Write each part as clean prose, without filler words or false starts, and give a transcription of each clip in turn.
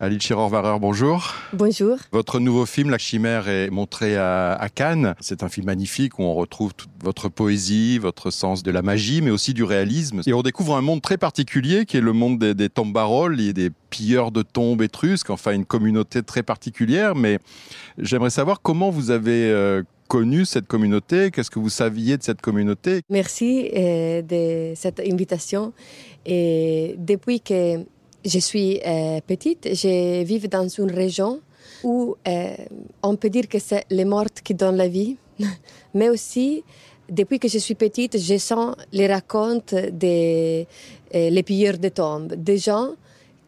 Alice Schirrer-Varrer, bonjour. Bonjour. Votre nouveau film, La Chimère, est montré à Cannes. C'est un film magnifique où on retrouve toute votre poésie, votre sens de la magie, mais aussi du réalisme. Et on découvre un monde très particulier qui est le monde des tombaroles et des pilleurs de tombes étrusques, enfin une communauté très particulière. Mais j'aimerais savoir comment vous avez connu cette communauté, qu'est-ce que vous saviez de cette communauté? Merci de cette invitation. Et depuis que je suis petite, je vis dans une région où on peut dire que c'est les morts qui donnent la vie. Mais aussi, depuis que je suis petite, je sens les racontes des les pilleurs de tombes. Des gens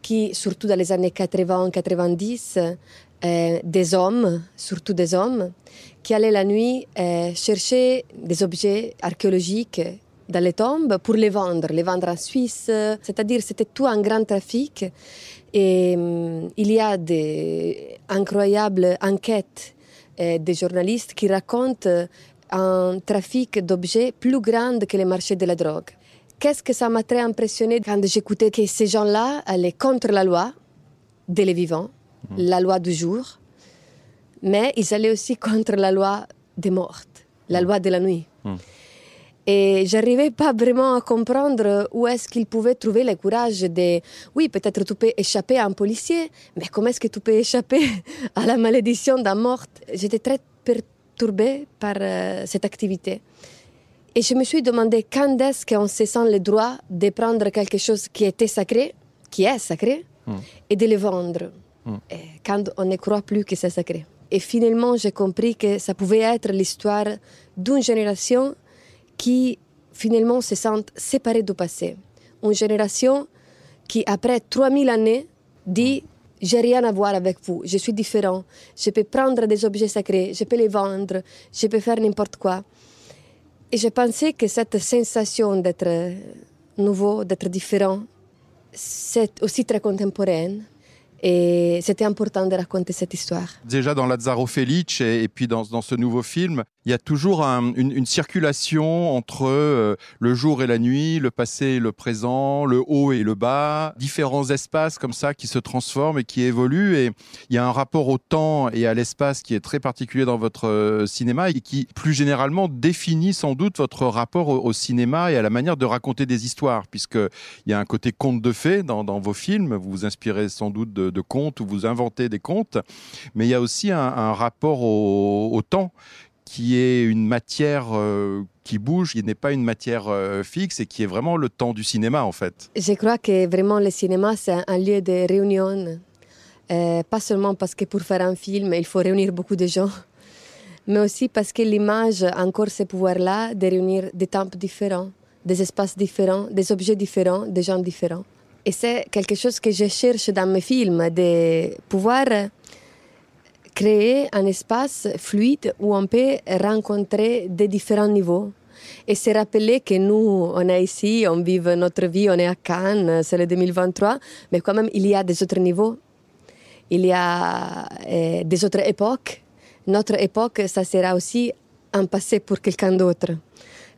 qui, surtout dans les années 80-90, des hommes, surtout des hommes, qui allaient la nuit chercher des objets archéologiques dans les tombes pour les vendre en Suisse. C'est-à-dire c'était tout un grand trafic. Et il y a des incroyables enquêtes des journalistes qui racontent un trafic d'objets plus grand que le marché de la drogue. Qu'est-ce que ça m'a très impressionné quand j'écoutais que ces gens-là allaient contre la loi des vivants, la loi du jour, mais ils allaient aussi contre la loi des morts, la loi de la nuit. Et j'arrivais pas vraiment à comprendre où est-ce qu'ils pouvaient trouver le courage de... Oui, peut-être tu peux échapper à un policier, mais comment est-ce que tu peux échapper à la malédiction d'un mort? J'étais très perturbée par cette activité. Et je me suis demandé quand est-ce qu'on se sent le droit de prendre quelque chose qui était sacré, qui est sacré, et de le vendre, quand on ne croit plus que c'est sacré. Et finalement, j'ai compris que ça pouvait être l'histoire d'une génération qui finalement se sentent séparés du passé. Une génération qui, après 3000 années, dit « j'ai rien à voir avec vous, je suis différent, je peux prendre des objets sacrés, je peux les vendre, je peux faire n'importe quoi ». Et je pensais que cette sensation d'être nouveau, d'être différent, c'est aussi très contemporaine. Et c'était important de raconter cette histoire. Déjà dans Lazzaro Felice et puis dans ce nouveau film, il y a toujours une circulation entre le jour et la nuit, le passé et le présent, le haut et le bas, différents espaces comme ça qui se transforment et qui évoluent. Et il y a un rapport au temps et à l'espace qui est très particulier dans votre cinéma et qui, plus généralement, définit sans doute votre rapport au cinéma et à la manière de raconter des histoires, puisqu'il y a un côté conte de fées dans vos films. Vous vous inspirez sans doute de contes ou vous inventez des contes, mais il y a aussi un rapport au temps qui est une matière qui bouge, qui n'est pas une matière fixe et qui est vraiment le temps du cinéma en fait. Je crois que vraiment le cinéma c'est un lieu de réunion, pas seulement parce que pour faire un film il faut réunir beaucoup de gens, mais aussi parce que l'image a encore ce pouvoir-là de réunir des temps différents, des espaces différents, des objets différents, des gens différents. Et c'est quelque chose que je cherche dans mes films, de pouvoir créer un espace fluide où on peut rencontrer des différents niveaux. Et se rappeler que nous, on est ici, on vit notre vie, on est à Cannes, c'est le 2023, mais quand même, il y a des autres niveaux. Il y a des autres époques. Notre époque, ça sera aussi un passé pour quelqu'un d'autre.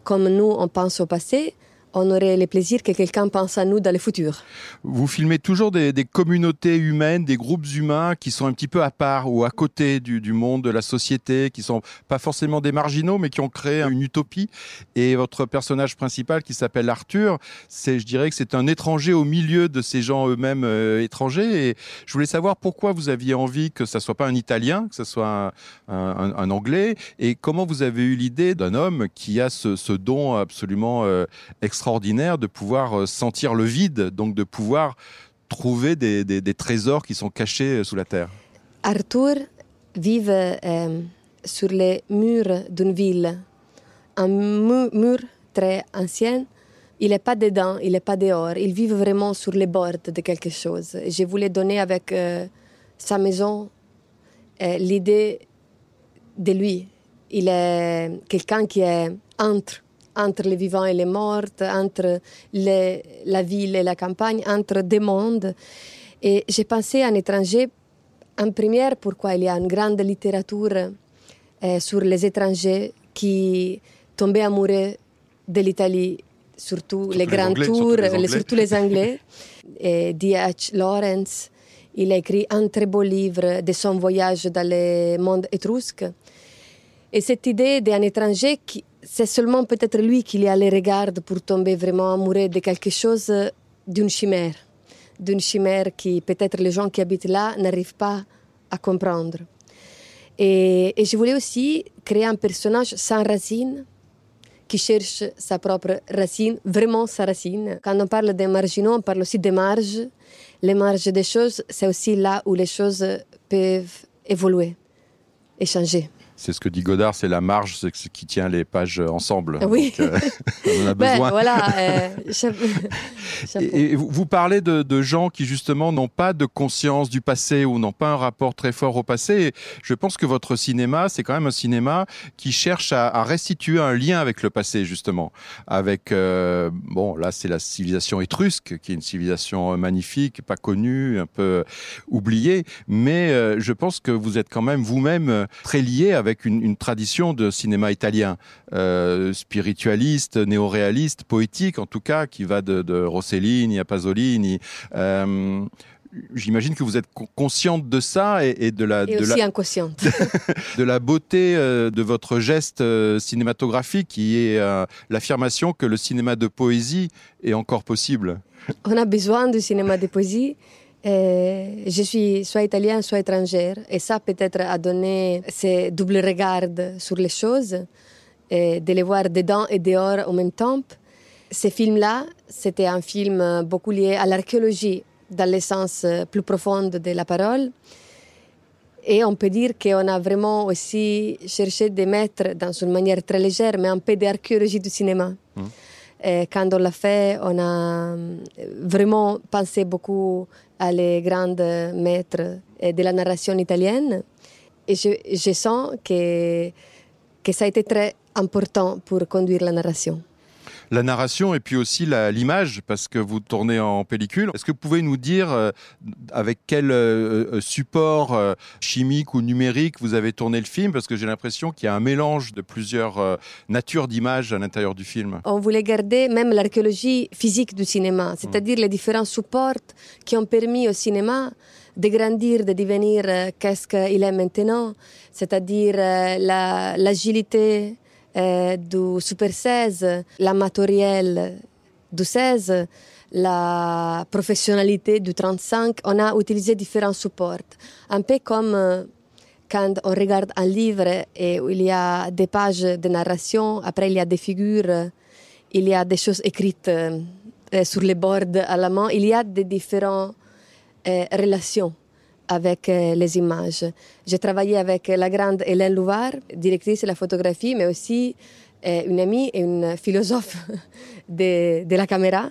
Comme nous, on pense au passé, on aurait le plaisir que quelqu'un pense à nous dans le futur. Vous filmez toujours des communautés humaines, des groupes humains qui sont un petit peu à part ou à côté du monde, de la société, qui sont pas forcément des marginaux, mais qui ont créé une utopie. Et votre personnage principal, qui s'appelle Arthur, je dirais que c'est un étranger au milieu de ces gens eux-mêmes étrangers. Et je voulais savoir pourquoi vous aviez envie que ça soit pas un Italien, que ce soit un Anglais, et comment vous avez eu l'idée d'un homme qui a ce don absolument extraordinaire de pouvoir sentir le vide, donc de pouvoir trouver des trésors qui sont cachés sous la terre. Arthur vit sur les murs d'une ville, un mur très ancien. Il n'est pas dedans, il n'est pas dehors. Il vit vraiment sur les bords de quelque chose. Je voulais donner avec sa maison l'idée de lui. Il est quelqu'un qui est entre les vivants et les morts, entre la ville et la campagne, entre deux mondes. Et j'ai pensé à un étranger, en première, pourquoi il y a une grande littérature sur les étrangers qui tombaient amoureux de l'Italie, surtout les grands tours, surtout les Anglais. D.H. Lawrence, Il a écrit un très beau livre de son voyage dans le monde étrusque. Et cette idée d'un étranger, c'est seulement peut-être lui qui a les regards pour tomber vraiment amoureux de quelque chose, d'une chimère qui peut-être les gens qui habitent là n'arrivent pas à comprendre. Et je voulais aussi créer un personnage sans racine, qui cherche sa propre racine, vraiment sa racine. Quand on parle des marginaux, on parle aussi des marges. Les marges des choses, c'est aussi là où les choses peuvent évoluer et changer. C'est ce que dit Godard, c'est la marge, c'est ce qui tient les pages ensemble. Oui. Donc, on en a besoin. Voilà. Et vous parlez de gens qui justement n'ont pas de conscience du passé ou n'ont pas un rapport très fort au passé. Et je pense que votre cinéma, c'est quand même un cinéma qui cherche à restituer un lien avec le passé, justement. Avec, là, c'est la civilisation étrusque, qui est une civilisation magnifique, pas connue, un peu oubliée. Mais je pense que vous êtes quand même vous-même très lié avec une tradition de cinéma italien, spiritualiste, néoréaliste, poétique en tout cas, qui va de Rossellini à Pasolini. J'imagine que vous êtes consciente de ça et inconsciente. de la beauté de votre geste cinématographique qui est l'affirmation que le cinéma de poésie est encore possible. On a besoin du cinéma de poésie. Je suis soit italienne, soit étrangère. Et ça, peut-être, a donné ce double regard sur les choses, de les voir dedans et dehors en même temps. Ce film-là, c'était un film beaucoup lié à l'archéologie, dans le sens plus profond de la parole. Et on peut dire qu'on a vraiment aussi cherché de mettre, dans une manière très légère, mais un peu d'archéologie du cinéma. Et quand on l'a fait, on a vraiment pensé beaucoup à les grands maîtres de la narration italienne. Et je sens que ça a été très important pour conduire la narration. La narration et puis aussi l'image, parce que vous tournez en pellicule. Est-ce que vous pouvez nous dire avec quel support chimique ou numérique vous avez tourné le film? Parce que j'ai l'impression qu'il y a un mélange de plusieurs natures d'images à l'intérieur du film. On voulait garder même l'archéologie physique du cinéma, c'est-à-dire les différents supports qui ont permis au cinéma de grandir, de devenir qu'est-ce qu'il est maintenant, c'est-à-dire l'agilité du Super 16, la matériel du 16, la professionnalité du 35. On a utilisé différents supports. Un peu comme quand on regarde un livre et où il y a des pages de narration, après il y a des figures, il y a des choses écrites sur les bords à la main. Il y a des différentes relations avec les images. J'ai travaillé avec la grande Hélène Louvard, directrice de la photographie, mais aussi une amie et une philosophe de la caméra.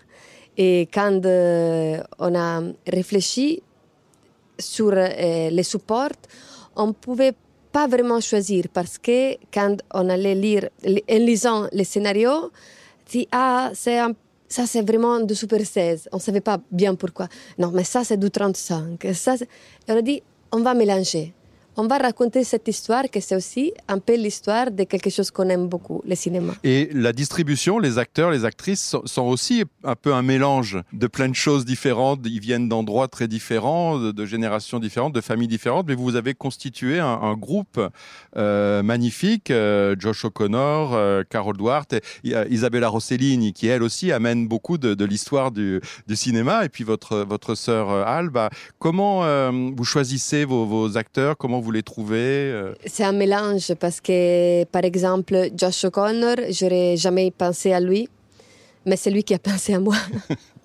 Et quand on a réfléchi sur les supports, on ne pouvait pas vraiment choisir parce que quand on allait lire, en lisant les scénarios, on dit « Ah, ça, c'est vraiment du Super 16. On ne savait pas bien pourquoi. Non, mais ça, c'est du 35. Et on a dit, on va mélanger. On va raconter cette histoire, que c'est aussi un peu l'histoire de quelque chose qu'on aime beaucoup, le cinéma. Et la distribution, les acteurs, les actrices sont aussi un peu un mélange de plein de choses différentes. Ils viennent d'endroits très différents, de générations différentes, de familles différentes. Mais vous avez constitué un groupe magnifique. Josh O'Connor, Carol Duarte, Isabella Rossellini, qui elle aussi amène beaucoup de l'histoire du cinéma. Et puis votre sœur Alba. Comment vous choisissez vos acteurs? Comment vous les trouvez? C'est un mélange parce que, par exemple, Josh O'Connor, j'aurais jamais pensé à lui, mais c'est lui qui a pensé à moi.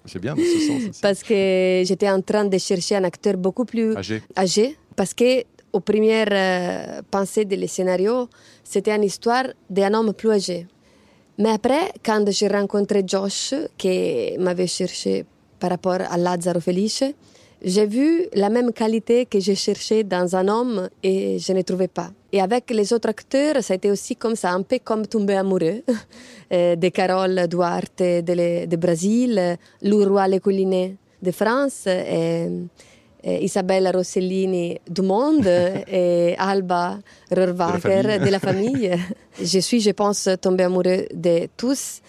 C'est bien dans ce sens aussi. Parce que j'étais en train de chercher un acteur beaucoup plus âgé parce que aux premières pensées des scénarios, c'était une histoire d'un homme plus âgé. Mais après, quand j'ai rencontré Josh, qui m'avait cherché par rapport à Lazzaro Felice, j'ai vu la même qualité que j'ai cherchée dans un homme et je ne trouvais pas. Et avec les autres acteurs, ça a été aussi comme ça, un peu comme tomber amoureux de Carol Duarte de Brésil, Leroy Lecollinet de France, et Isabella Rossellini du Monde et Alba Rohrwacher de la famille. Je pense, tombée amoureuse de tous.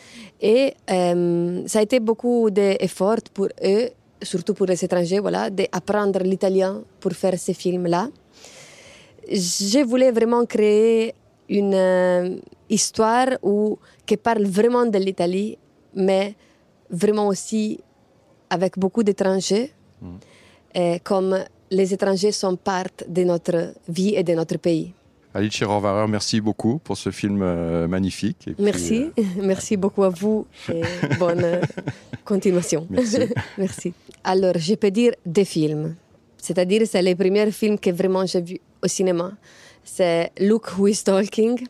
Et ça a été beaucoup d'efforts pour eux surtout pour les étrangers, voilà, d'apprendre l'italien pour faire ces films-là. Je voulais vraiment créer une histoire qui parle vraiment de l'Italie, mais vraiment aussi avec beaucoup d'étrangers, comme les étrangers sont part de notre vie et de notre pays. Alice Rohrer, merci beaucoup pour ce film magnifique. Et merci, merci beaucoup à vous et bonne continuation. Merci. Merci. Alors, je peux dire des films, c'est-à-dire c'est les premiers films que vraiment j'ai vus au cinéma. C'est Look Who is Talking,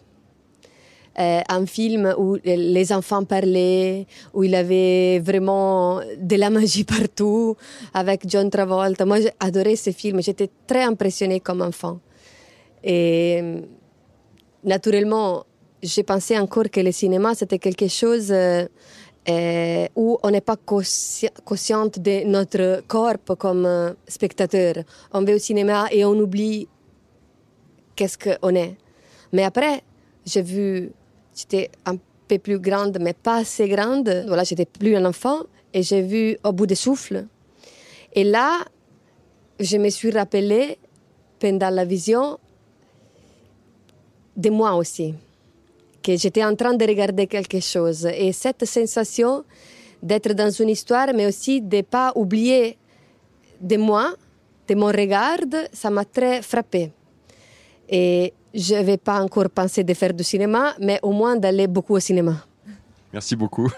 un film où les enfants parlaient, où il y avait vraiment de la magie partout, avec John Travolta. Moi, j'ai adoré ce film, j'étais très impressionnée comme enfant. Et naturellement, j'ai pensé encore que le cinéma, c'était quelque chose où on n'est pas consciente de notre corps comme spectateur. On va au cinéma et on oublie qu'est-ce qu'on est. Mais après, j'étais un peu plus grande, mais pas assez grande. Voilà, j'étais plus un enfant et j'ai vu Au bout du souffle. Et là, je me suis rappelée pendant la vision de moi aussi, que j'étais en train de regarder quelque chose. Et cette sensation d'être dans une histoire, mais aussi de ne pas oublier de moi, de mon regard, ça m'a très frappée. Et je ne vais pas encore penser de faire du cinéma, mais au moins d'aller beaucoup au cinéma. Merci beaucoup.